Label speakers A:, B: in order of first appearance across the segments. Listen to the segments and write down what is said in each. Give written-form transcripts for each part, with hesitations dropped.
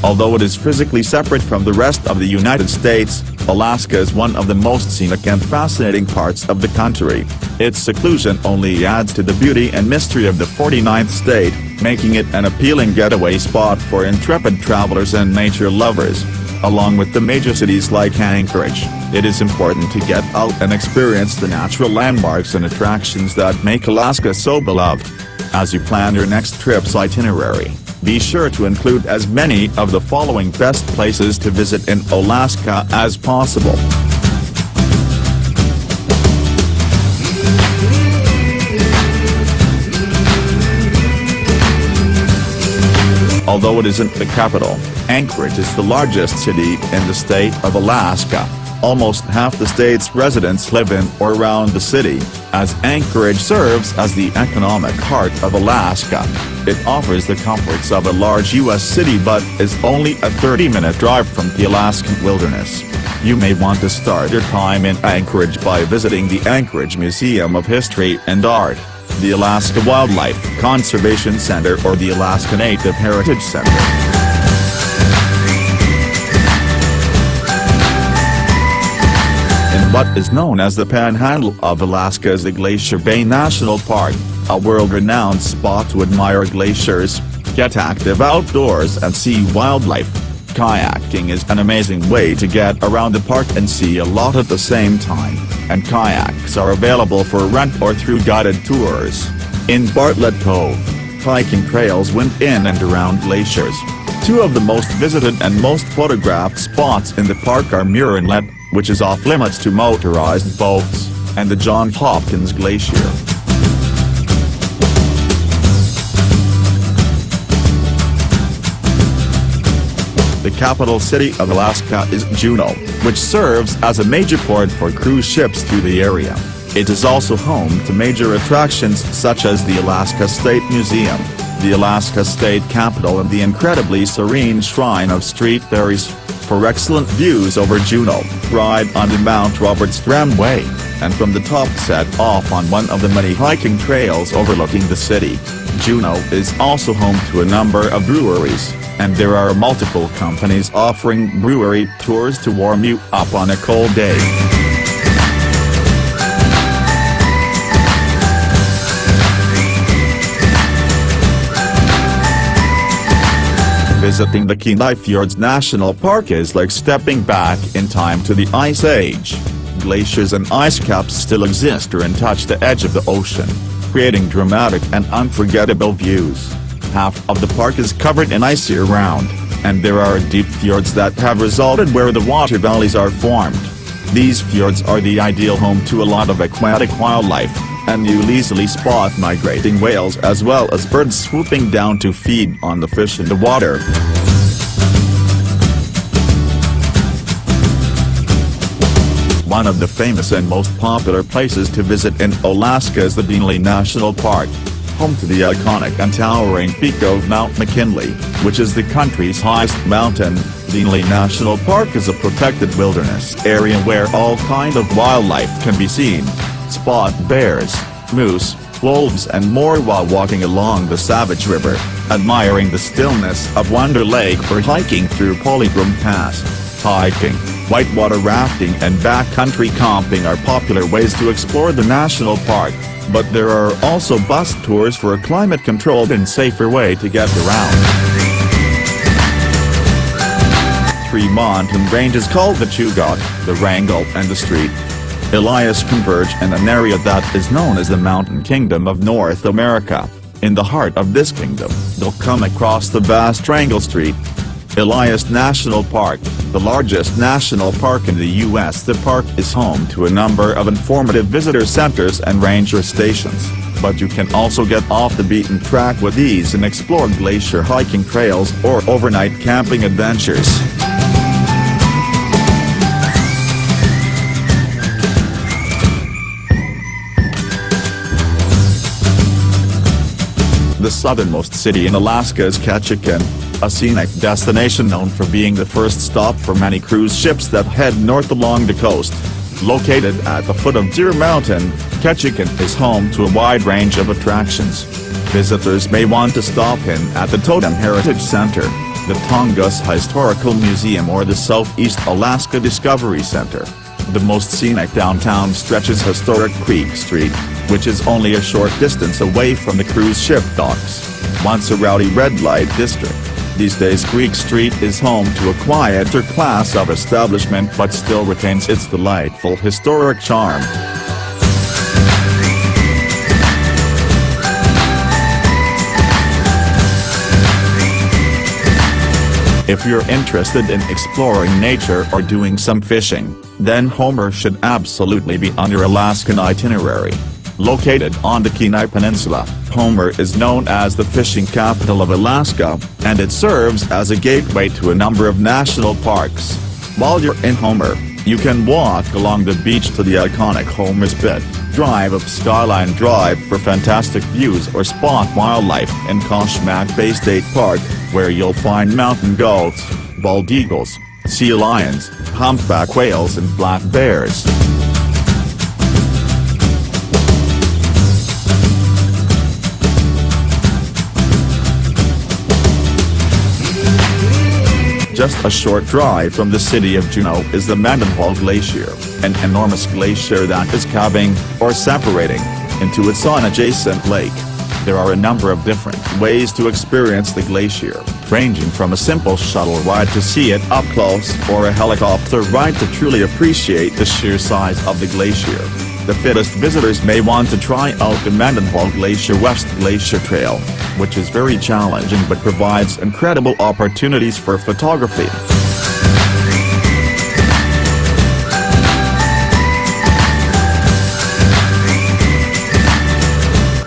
A: Although it is physically separate from the rest of the United States, Alaska is one of the most scenic and fascinating parts of the country. Its seclusion only adds to the beauty and mystery of the 49th state, making it an appealing getaway spot for intrepid travelers and nature lovers. Along with the major cities like Anchorage, it is important to get out and experience the natural landmarks and attractions that make Alaska so beloved. As you plan your next trip's itinerary, be sure to include as many of the following best places to visit in Alaska as possible. Although it isn't the capital, Anchorage is the largest city in the state of Alaska. Almost half the state's residents live in or around the city, as Anchorage serves as the economic heart of Alaska. It offers the comforts of a large U.S. city but is only a 30-minute drive from the Alaskan wilderness. You may want to start your time in Anchorage by visiting the Anchorage Museum of History and Art, the Alaska Wildlife Conservation Center or the Alaska Native Heritage Center. In what is known as the Panhandle of Alaska is the Glacier Bay National Park, a world-renowned spot to admire glaciers, get active outdoors and see wildlife. Kayaking is an amazing way to get around the park and see a lot at the same time, and kayaks are available for rent or through guided tours. In Bartlett Cove, hiking trails wind in and around glaciers. Two of the most visited and most photographed spots in the park are Muir Inlet, which is off-limits to motorized boats, and the Johns Hopkins Glacier. The capital city of Alaska is Juneau, which serves as a major port for cruise ships through the area. It is also home to major attractions such as the Alaska State Museum, the Alaska State Capitol and the incredibly serene Shrine of Street Fairies. For excellent views over Juneau, ride on the Mount Roberts Tramway, and from the top set off on one of the many hiking trails overlooking the city. Juneau is also home to a number of breweries, and there are multiple companies offering brewery tours to warm you up on a cold day. Visiting the Kenai Fjords National Park is like stepping back in time to the Ice Age. Glaciers and ice caps still exist or touch the edge of the ocean, creating dramatic and unforgettable views. Half of the park is covered in ice year-round, and there are deep fjords that have resulted where the water valleys are formed. These fjords are the ideal home to a lot of aquatic wildlife, and you'll easily spot migrating whales as well as birds swooping down to feed on the fish in the water. One of the famous and most popular places to visit in Alaska is the Denali National Park, home to the iconic and towering peak of Mount McKinley, which is the country's highest mountain. Denali National Park is a protected wilderness area where all kinds of wildlife can be seen. Spot bears, moose, wolves and more while walking along the Savage River, admiring the stillness of Wonder Lake or hiking through Polygram Pass. Hiking, whitewater rafting and backcountry camping are popular ways to explore the national park, but there are also bus tours for a climate-controlled and safer way to get around. Three mountain ranges called the Chugach, the Wrangell and the Street ELIAS converge in an area that is known as the Mountain Kingdom of North America. In the heart of this kingdom, you'll come across the vast Wrangell Street ELIAS National Park, the largest national park in the U.S. The park is home to a number of informative visitor centers and ranger stations, but you can also get off the beaten track with ease and explore glacier hiking trails or overnight camping adventures. The southernmost city in Alaska is Ketchikan, a scenic destination known for being the first stop for many cruise ships that head north along the coast. Located at the foot of Deer Mountain, Ketchikan is home to a wide range of attractions. Visitors may want to stop in at the Totem Heritage Center, the Tongass Historical Museum or the Southeast Alaska Discovery Center. The most scenic downtown stretch is historic Creek Street, which is only a short distance away from the cruise ship docks. Once a rowdy red light district, these days Creek Street is home to a quieter class of establishment but still retains its delightful historic charm. If you're interested in exploring nature or doing some fishing, then Homer should absolutely be on your Alaskan itinerary. Located on the Kenai Peninsula, Homer is known as the fishing capital of Alaska, and it serves as a gateway to a number of national parks. While you're in Homer, you can walk along the beach to the iconic Homer's Pit, drive up Skyline Drive for fantastic views, or spot wildlife in Kosmak Bay State Park, where you'll find mountain goats, bald eagles, sea lions, humpback whales and black bears. Just a short drive from the city of Juneau is the Mendenhall Glacier, an enormous glacier that is calving, or separating, into its adjacent lake. There are a number of different ways to experience the glacier, ranging from a simple shuttle ride to see it up close or a helicopter ride to truly appreciate the sheer size of the glacier. The fittest visitors may want to try out the Mendenhall Glacier West Glacier Trail, which is very challenging but provides incredible opportunities for photography.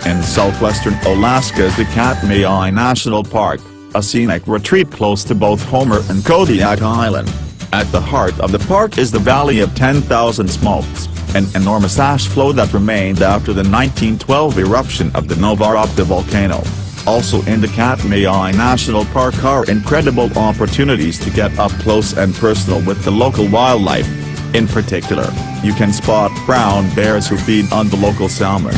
A: In southwestern Alaska is the Katmai National Park, a scenic retreat close to both Homer and Kodiak Island. At the heart of the park is the Valley of 10,000 Smokes, an enormous ash flow that remained after the 1912 eruption of the Novarupta volcano. Also in the Katmai National Park are incredible opportunities to get up close and personal with the local wildlife. In particular, you can spot brown bears who feed on the local salmon.